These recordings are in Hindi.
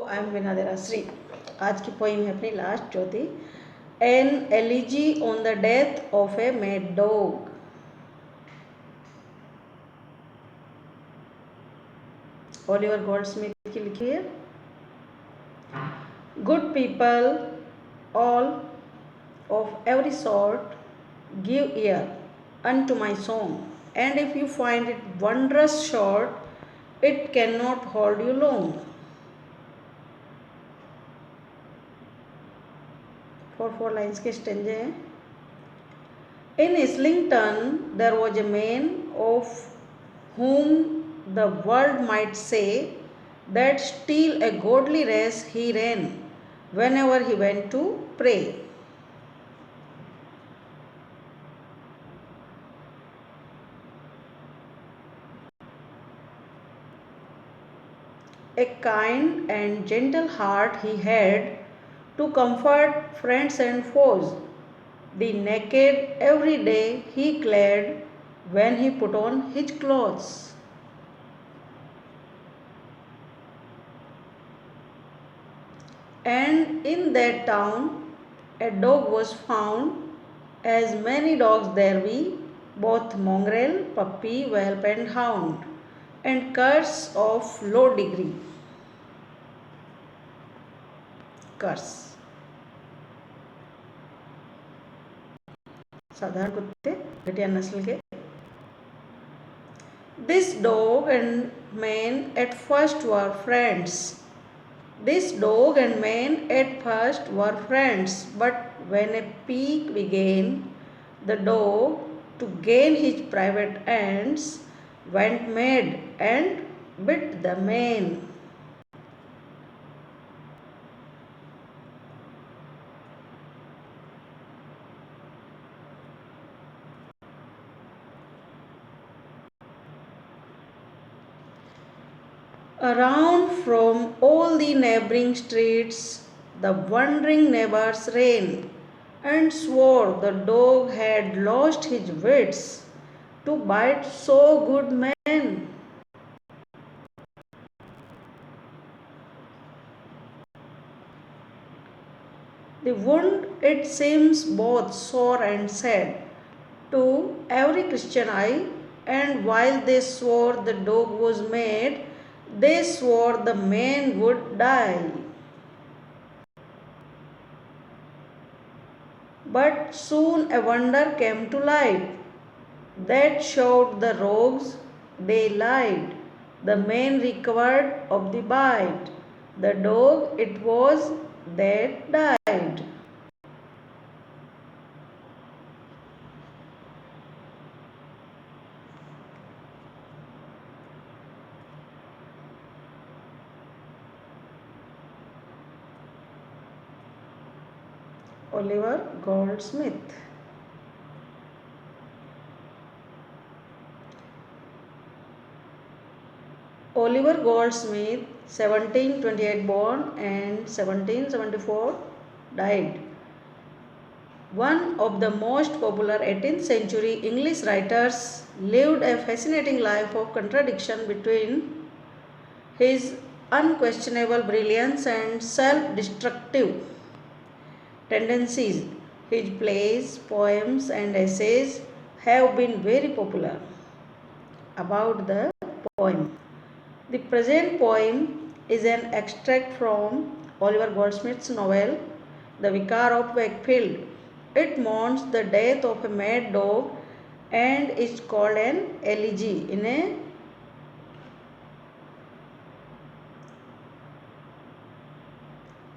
I am विनादेरा Shri. आज की पोइम है अपनी लास्ट चौथी। An elegy on the death of a mad dog. Oliver Goldsmith की लिखी है। Good people all of every sort, give ear unto my song, and if you find it wondrous short, it cannot hold you long. four lines के स्टेंजे हैं। In Islington there was a man of whom the world might say that still a godly race he ran whenever he went to pray. A kind and gentle heart he had to comfort friends and foes. The naked every day he clad when he put on his clothes. And in that town a dog was found, as many dogs there be, both mongrel, puppy, whelp and hound, and curs of low degree. Curs साधारण कुत्ते, घटिया नस्ल के। This dog and man at first were friends. This dog and man at first were friends, but when a peak began, the dog, to gain his private ends, went mad and bit the man. Around from all the neighboring streets the wondering neighbors ran, and swore the dog had lost his wits to bite so good men. The wound, it seems, both sore and sad to every Christian eye, and while they swore the dog was mad, they swore the man would die. But soon a wonder came to light, that showed the rogues they lied. The man recovered of the bite, the dog it was that died. Oliver Goldsmith. Oliver Goldsmith, 1728 born and 1774 died. One of the most popular 18th century English writers, lived a fascinating life of contradiction between his unquestionable brilliance and self-destructive tendencies. His plays, poems and essays have been very popular. About the poem. The present poem is an extract from Oliver Goldsmith's novel The Vicar of Wakefield. It mourns the death of a mad dog and is called an elegy in a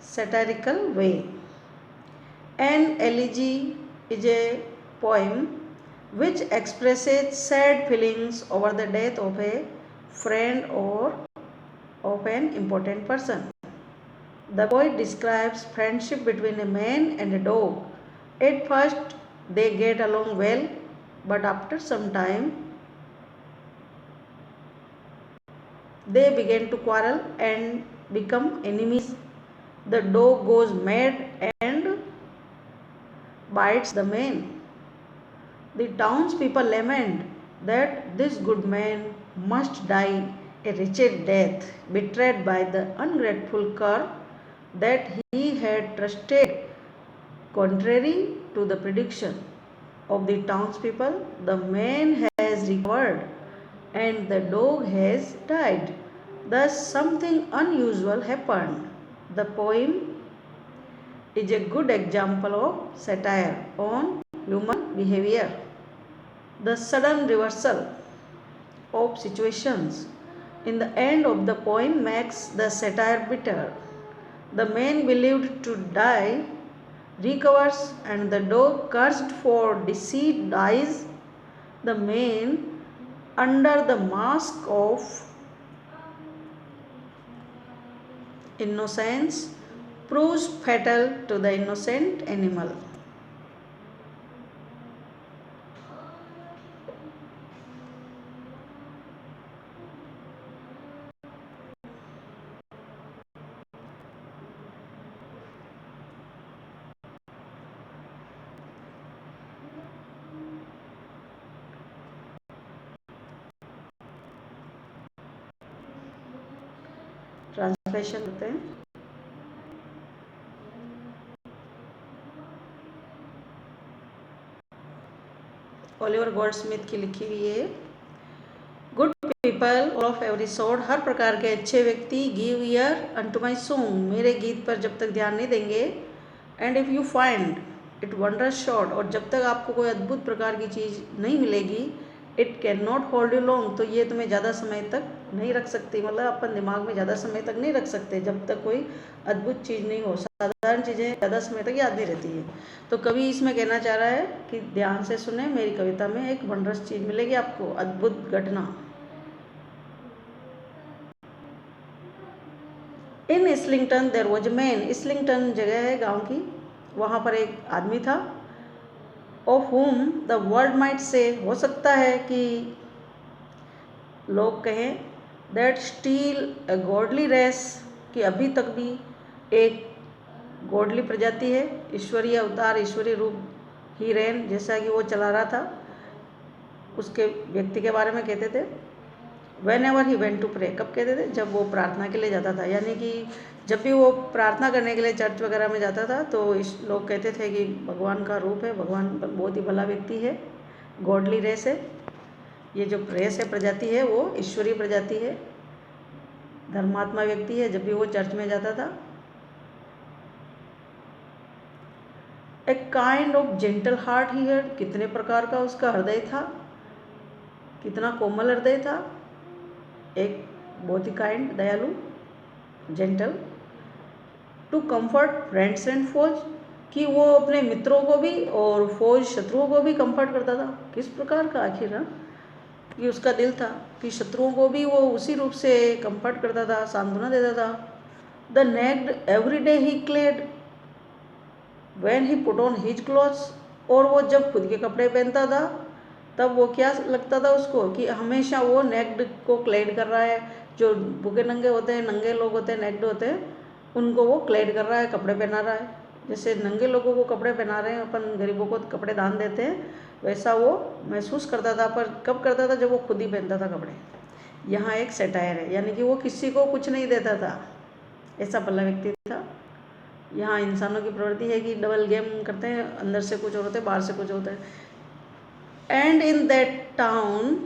satirical way. An elegy is a poem which expresses sad feelings over the death of a friend or of an important person. The poet describes friendship between a man and a dog. At first they get along well, but after some time they begin to quarrel and become enemies. The dog goes mad and bites the man. The townspeople lament that this good man must die a wretched death, betrayed by the ungrateful cur that he had trusted. Contrary to the prediction of the townspeople, the man has recovered and the dog has died. Thus, something unusual happened. The poem is a good example of satire on human behavior. The sudden reversal of situations in the end of the poem makes the satire bitter. The man believed to die recovers, and the dog cursed for deceit dies. The man, under the mask of innocence, proves fatal to the innocent animal. Translation करते हैं। ओलिवर गोल्डस्मिथ की लिखी हुई है। Good people of every sort, हर प्रकार के अच्छे व्यक्ति, give ear unto my song, मेरे गीत पर जब तक ध्यान नहीं देंगे, and if you find it wondrous short, और जब तक आपको कोई अद्भुत प्रकार की चीज़ नहीं मिलेगी, it can not hold you long, तो ये तुम्हें ज़्यादा समय तक नहीं रख सकती, मतलब अपन दिमाग में ज़्यादा समय तक नहीं रख सकते जब तक कोई अद्भुत चीज़ नहीं हो। साधारण चीज़ें ज़्यादा समय तक याद नहीं रहती है। तो कवि इसमें कहना चाह रहा है कि ध्यान से सुने, मेरी कविता में एक वंडरस चीज़ मिलेगी आपको, अद्भुत घटना। In Islington there was a man, Islington जगह है गांव की, वहाँ पर एक आदमी था। Of whom the world might say, हो सकता है कि लोग कहें, that still a godly race, कि अभी तक भी एक गॉडली प्रजाति है, ईश्वरीय अवतार, ईश्वरीय रूप ही रेन, जैसा कि वो चला रहा था, उसके व्यक्ति के बारे में कहते थे। Whenever he went to pray, कब कहते थे, जब वो प्रार्थना के लिए जाता था, यानी कि जब भी वो प्रार्थना करने के लिए चर्च वगैरह में जाता था तो लोग कहते थे कि भगवान का रूप है, भगवान बहुत ही भला व्यक्ति है, गॉडली रेस है। ये जो रेस है, प्रजाति है, वो ईश्वरीय प्रजाति है, धर्मात्मा व्यक्ति है। जब भी वो चर्च में जाता था, a kind of gentle heart he had, कितने प्रकार का उसका हृदय था, कितना कोमल हृदय था, एक बहुत ही काइंड, दयालु, gentle. To comfort friends and foes, कि वो अपने मित्रों को भी और फौज शत्रुओं को भी कंफर्ट करता था। किस प्रकार का आखिर ना, कि उसका दिल था कि शत्रुओं को भी वो उसी रूप से कंफर्ट करता था, सांत्वना देता था। The naked every day he clad when he put on his clothes, और वो जब खुद के कपड़े पहनता था तब वो क्या लगता था उसको, कि हमेशा वो नेक्ड को क्लेड कर रहा है। जो भूखे नंगे होते हैं, नंगे लोग होते हैं, नेक्ड होते हैं, उनको वो क्लेड कर रहा है, कपड़े पहना रहा है। जैसे नंगे लोगों को कपड़े पहना रहे हैं, अपन गरीबों को कपड़े दान देते हैं, वैसा वो महसूस करता था। पर कब करता था, जब वो खुद ही पहनता था कपड़े। यहाँ एक सेटायर है, यानी कि वो किसी को कुछ नहीं देता था, ऐसा भला व्यक्ति था। यहाँ इंसानों की प्रवृत्ति है कि डबल गेम करते हैं, अंदर से कुछ और होते हैं, बाहर से कुछ होता है। एंड इन दैट टाउन,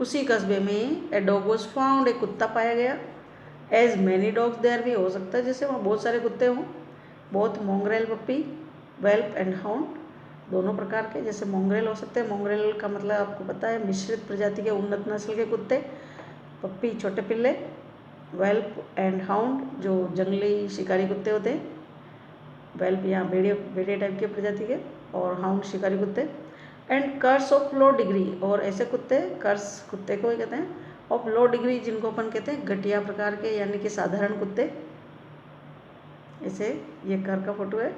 उसी कस्बे में, ए डॉग वॉज फाउंड, एक कुत्ता पाया गया। एज मैनी डॉग्स देयर भी, हो सकता है जैसे वहाँ बहुत सारे कुत्ते हों, बहुत मोंगरेल पप्पी, वेल्प एंड हाउंड, दोनों प्रकार के। जैसे मोंगरेल हो सकते हैं, मोंगरेल का मतलब आपको पता है, मिश्रित प्रजाति के उन्नत नस्ल के कुत्ते, पप्पी छोटे पिल्ले, वेल्प एंड हाउंड जो जंगली शिकारी कुत्ते होते हैं, वेल्प यहाँ भेड़िया टाइप के प्रजाति के, और हाउंड शिकारी कुत्ते। And curs of low degree, और ऐसे कुत्ते, कर्स कुत्ते को ही कहते हैं, ऑफ लो डिग्री जिनको अपन कहते हैं घटिया प्रकार के, यानी कि साधारण कुत्ते। ऐसे ये कर का फोटो है,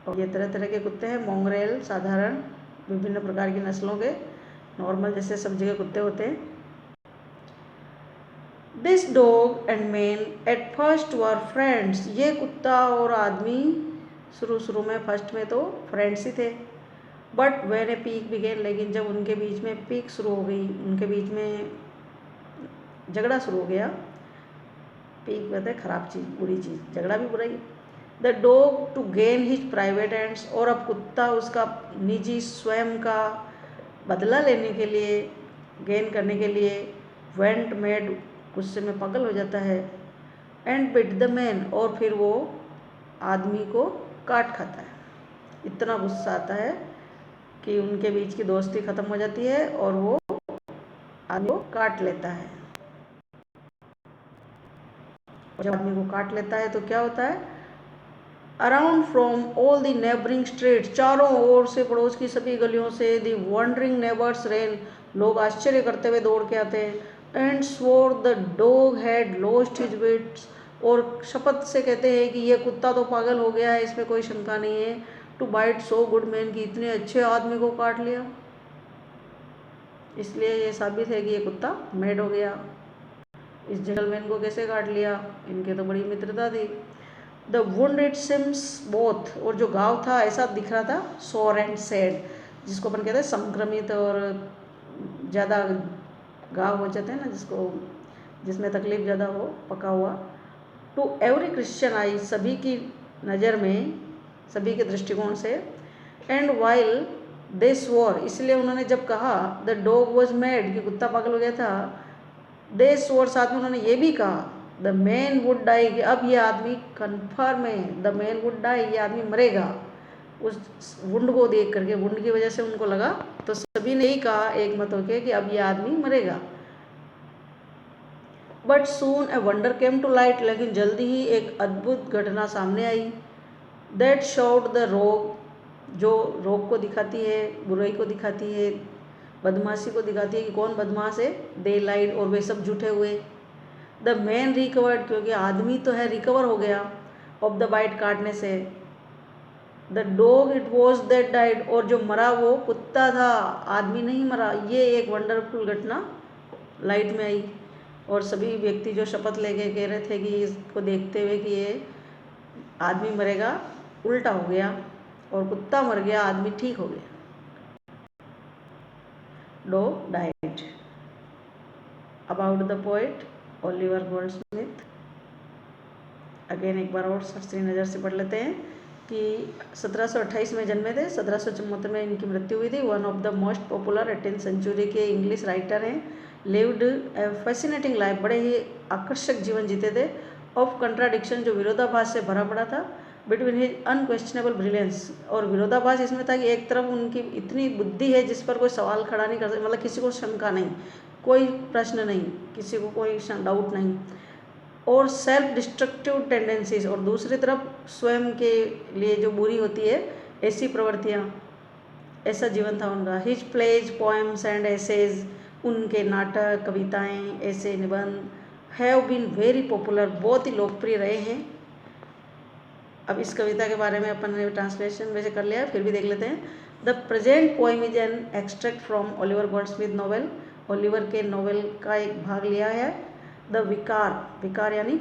और ये तरह तरह के कुत्ते हैं, मोंगरेल, साधारण, विभिन्न प्रकार की नस्लों के, नॉर्मल जैसे सब जगह कुत्ते होते हैं। This dog and man at first were friends, ये कुत्ता और आदमी शुरू में, फर्स्ट में तो फ्रेंड्स ही थे। But when a pique began, लेकिन जब उनके बीच में पीक शुरू हो गई, उनके बीच में झगड़ा शुरू हो गया। पीक कहते हैं खराब चीज़, बुरी चीज़, झगड़ा भी बुरा ही। The dog to gain his private ends, और अब कुत्ता उसका निजी स्वयं का बदला लेने के लिए, गेन करने के लिए, वेंट मेड, गुस्से में पागल हो जाता है, एंड बिट द मैन, और फिर वो आदमी को काट खाता है। इतना गुस्सा आता है कि उनके बीच की दोस्ती खत्म हो जाती है और वो आदमी को काट लेता है। जब आदमी को काट लेता है तो क्या होता है, around from all the neighbouring street, चारों ओर से, पड़ोस की सभी गलियों से, द वंडरिंग नेबर्स रेन, लोग आश्चर्य करते हुए दौड़ के आते हैं, and swore the dog had lost his wits, और शपथ से कहते हैं कि ये कुत्ता तो पागल हो गया है, इसमें कोई शंका नहीं है, to bite so good man, कि इतने अच्छे आदमी को काट लिया। इसलिए ये साबित है कि ये कुत्ता मैड हो गया। इस जेंटलमैन को कैसे काट लिया, इनके तो बड़ी मित्रता थी। The wound it seems both, और जो घाव था ऐसा दिख रहा था, सोर एंड सैड, जिसको अपन कहते हैं संक्रमित और ज़्यादा घाव हो जाते हैं ना, जिसमें तकलीफ ज़्यादा हो, पका हुआ। टू एवरी क्रिश्चियन आई, सभी की नज़र में, सभी के दृष्टिकोण से, एंड वाइल दे स्वोर, इसलिए उन्होंने जब कहा द डॉग वॉज मैड, कि कुत्ता पागल हो गया था, दे स्वोर, साथ में उन्होंने ये भी कहा द मैन वुड डाई, कि अब ये आदमी कन्फर्म है, द मैन वुड डाई, ये आदमी मरेगा। उस वुंड को देख करके, वुंड की वजह से उनको लगा, तो सभी ने ही कहा एक मत होके कि अब ये आदमी मरेगा। But soon a wonder came to light, लेकिन जल्दी ही एक अद्भुत घटना सामने आई, दैट शोड द रोग, जो रोग को दिखाती है, बुराई को दिखाती है, बदमाशी को दिखाती है कि कौन बदमाश है, दे लाइट, और वे सब झूठे हुए। द मैन रिकवर्ड, क्योंकि आदमी तो है, रिकवर हो गया ऑफ द बाइट, काटने से। The dog it was that died, और जो मरा वो कुत्ता था, आदमी नहीं मरा। ये एक वंडरफुल घटना लाइट में आई, और सभी व्यक्ति जो शपथ लेके कह रहे थे कि इसको देखते हुए कि ये आदमी मरेगा, उल्टा हो गया, और कुत्ता मर गया, आदमी ठीक हो गया। Dog died. About the poet Oliver Goldsmith. Again एक बार और शास्त्रीय नज़र से पढ़ लेते हैं कि 1728 में जन्मे थे, 1774 में इनकी मृत्यु हुई थी। One of the most popular 18th century के इंग्लिश राइटर हैं। लिव्ड ए फैसिनेटिंग लाइफ, बड़े ही आकर्षक जीवन जीते थे। ऑफ कंट्राडिक्शन, जो विरोधाभास से भरा पड़ा था। बिटवीन हिज अनक्वेश्चनेबल ब्रिलियंस, और विरोधाभास इसमें था कि एक तरफ उनकी इतनी बुद्धि है जिस पर कोई सवाल खड़ा नहीं कर सकता, मतलब किसी को शंका नहीं, कोई प्रश्न नहीं, किसी को कोई डाउट नहीं, और सेल्फ डिस्ट्रक्टिव टेंडेंसीज, और दूसरी तरफ स्वयं के लिए जो बुरी होती है ऐसी प्रवृत्तियाँ, ऐसा जीवन था उनका। His plays, poems and essays, उनके नाटक, कविताएं, ऐसे निबंध हैव बीन वेरी पॉपुलर, बहुत ही लोकप्रिय रहे हैं। अब इस कविता के बारे में अपन ने ट्रांसलेशन वैसे कर लिया है, फिर भी देख लेते हैं। The present poem is an extract from Oliver Goldsmith novel, Oliver के नॉवेल का एक भाग लिया है। द विकार, विकार यानी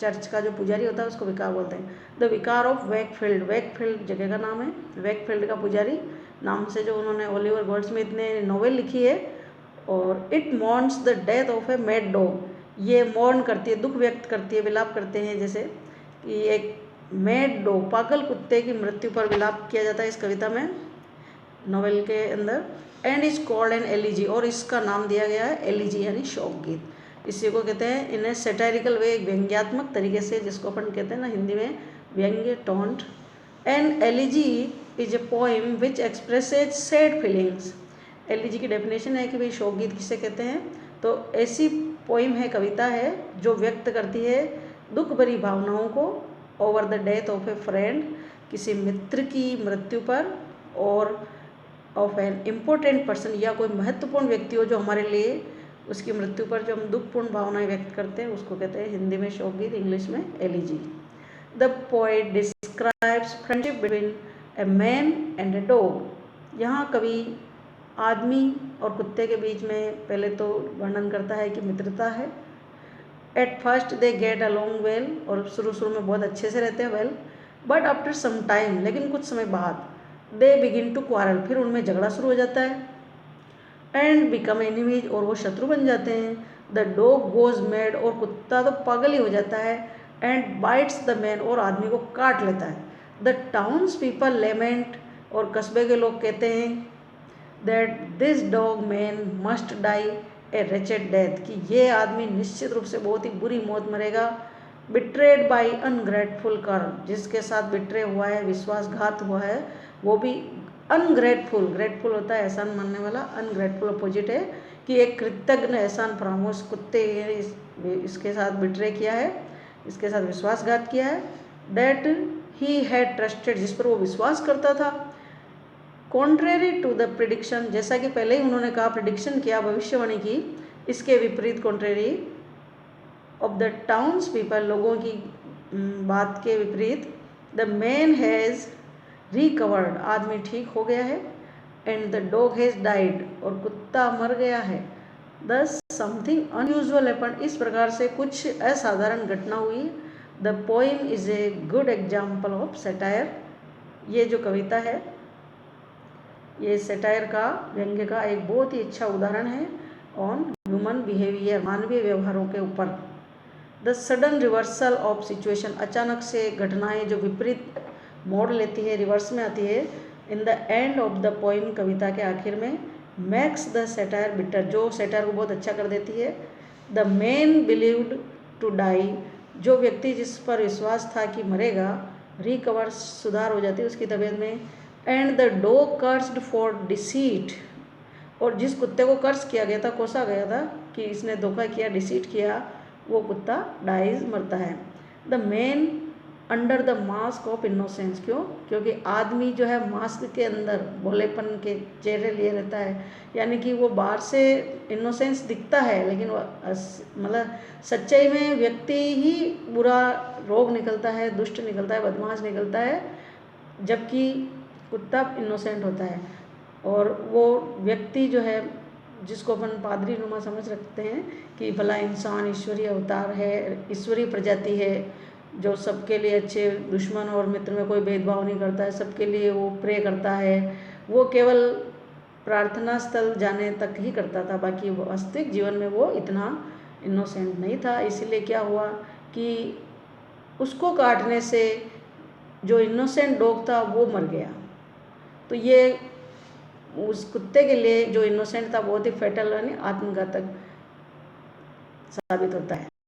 चर्च का जो पुजारी होता है उसको विकार बोलते हैं। द विकार ऑफ वेकफील्ड, वेकफील्ड जगह का नाम है, वेकफील्ड का पुजारी नाम से जो उन्होंने ओलिवर गोल्डस्मिथ ने नॉवेल लिखी है। और it mourns the death of a mad dog, ये मॉर्न करती है, दुख व्यक्त करती है, विलाप करते हैं, जैसे कि एक मैड डॉग, पागल कुत्ते की मृत्यु पर विलाप किया जाता है इस कविता में, नॉवेल के अंदर। And is called an elegy, और इसका नाम दिया गया है एलिजी यानी शोक गीत। इसी को कहते हैं इन ए सैटारिकल वे, एक व्यंग्यात्मक तरीके से, जिसको अपन कहते हैं ना हिंदी में व्यंग्य, taunt. An elegy is a poem which expresses sad feelings. Elegy की डेफिनेशन है कि भाई शोक गीत किसे कहते हैं, तो ऐसी पोइम है, कविता है जो व्यक्त करती है दुख भरी भावनाओं को over the death of A friend, किसी मित्र की मृत्यु पर, और ऑफ एन इम्पोर्टेंट पर्सन, या कोई महत्वपूर्ण व्यक्ति हो जो हमारे लिए, उसकी मृत्यु पर जो हम दुखपूर्ण भावनाएं व्यक्त करते हैं उसको कहते हैं हिंदी में शोक गीत, इंग्लिश में elegy. The poet describes friendship between a man and a dog. यहाँ कवि आदमी और कुत्ते के बीच में पहले तो वर्णन करता है कि मित्रता है। At first they get along well, और शुरू में बहुत अच्छे से रहते हैं well, but after some time, लेकिन कुछ समय बाद, दे बिगिन टू क्वारल, फिर उनमें झगड़ा शुरू हो जाता है। एंड बिकम एनिमीज, और वो शत्रु बन जाते हैं। द डॉग गोज मैड, और कुत्ता तो पागल ही हो जाता है। एंड बाइट्स द मैन, और आदमी को काट लेता है। द टाउन्स पीपल लेमेंट, और कस्बे के लोग कहते हैं that this dog man must die a wretched death, कि ये आदमी निश्चित रूप से बहुत ही बुरी मौत मरेगा। बिट्रेड बाई अनग्रेटफुल कर, जिसके साथ बिट्रे हुआ है, विश्वासघात हुआ है, वो भी अनग्रेटफुल, ग्रेटफुल होता है एहसान मानने वाला, अनग्रेटफुल अपोजिट है कि एक कृतज्ञ एहसान फरामोश कुत्ते इसके साथ बिट्रे किया है, इसके साथ विश्वासघात किया है। दैट ही हैड ट्रस्टेड, जिस पर वो विश्वास करता था। कॉन्ट्रेरी टू द प्रिडिक्शन, जैसा कि पहले ही उन्होंने कहा, प्रिडिक्शन किया, भविष्यवाणी की, इसके विपरीत contrary of the towns people, लोगों की बात के विपरीत। द मैन हैज़ रिकवर्ड, आदमी ठीक हो गया है। And the dog has died, और कुत्ता मर गया है। दस समथिंग अनयूजुअल हैपन, इस प्रकार से कुछ असाधारण घटना हुई। The poem is a good example of satire, ये जो कविता है ये सेटायर का, व्यंग्य का एक बहुत ही अच्छा उदाहरण है ऑन ह्यूमन बिहेवियर, मानवीय व्यवहारों के ऊपर। The sudden reversal of situation, अचानक से घटनाएं जो विपरीत मोड़ लेती है, रिवर्स में आती है। In the end of the poem, कविता के आखिर में, मैक्स द सेटायर बिटर, जो सेटायर को बहुत अच्छा कर देती है। The man believed to die, जो व्यक्ति जिस पर विश्वास था कि मरेगा, रिकवर, सुधार हो जाती है उसकी तबीयत में। And the dog cursed for deceit, और जिस कुत्ते को कर्स किया गया था, कोसा गया था कि इसने धोखा किया, डिसीट किया, वो कुत्ता डाइज, मरता है। The man under the mask of innocence, क्यों? क्योंकि आदमी जो है मास्क के अंदर भोलेपन के चेहरे लिए रहता है, यानी कि वो बाहर से इनोसेंस दिखता है, लेकिन वो मतलब सच्चाई में व्यक्ति ही बुरा, रोग निकलता है, दुष्ट निकलता है, बदमाश निकलता है, जबकि कुत्ता इनोसेंट होता है। और वो व्यक्ति जो है, जिसको अपन पादरी नुमा समझ रखते हैं कि भला इंसान ईश्वरीय अवतार है, ईश्वरीय प्रजाति है, जो सबके लिए अच्छे, दुश्मन और मित्र में कोई भेदभाव नहीं करता है, सबके लिए वो प्रे करता है, वो केवल प्रार्थना स्थल जाने तक ही करता था, बाकी वास्तविक जीवन में वो इतना इनोसेंट नहीं था। इसीलिए क्या हुआ कि उसको काटने से जो इनोसेंट डॉग था वो मर गया। तो ये उस कुत्ते के लिए जो इनोसेंट था बहुत ही फैटल यानी आत्मघातक साबित होता है।